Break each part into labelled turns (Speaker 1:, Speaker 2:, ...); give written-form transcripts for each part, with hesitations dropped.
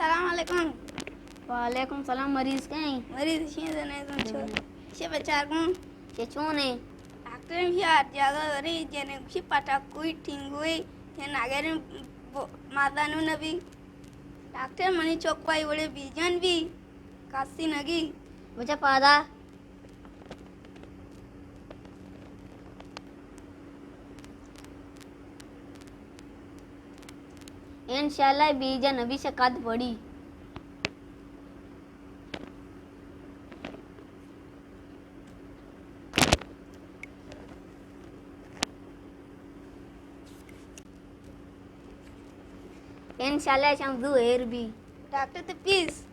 Speaker 1: सलाम अलैकुम।
Speaker 2: वालेकुम सलाम। मरीज कहीं
Speaker 1: मरीज छे जने तुम छो छे बच्चा को
Speaker 2: के चोने
Speaker 1: डॉक्टर भी आ जागा रे जने छी पटा कोई ठिंगोई हे नागरे मादानु नबी डॉक्टर मनी चौकवाई बड़े बीजन भी कासी नगी
Speaker 2: बच्चा पादा इंशाल्लाह बीजन अभी से कद पड़ी इंशाल्लाह शमदू हेर भी
Speaker 1: डॉक्टर तो पीस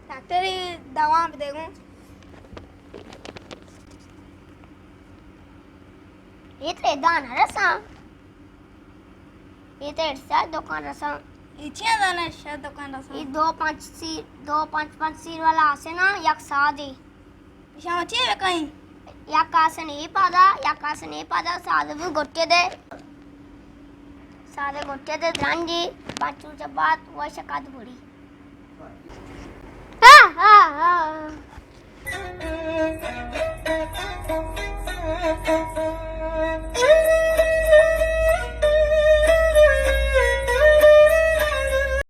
Speaker 1: डॉक्टर ये दवा देखो
Speaker 2: ये तो दान रसा ये तो ऐसा दुकान रसा
Speaker 1: इच्छा जाना शायद दुकान रसा
Speaker 2: ये 2 5 सीर वाला आसे ना एक सादी
Speaker 1: शाम अच्छी है कहीं
Speaker 2: या कासे नहीं पादा सादे भी गोटे दे रांजी बाचू जब बात वैसे कद पड़ी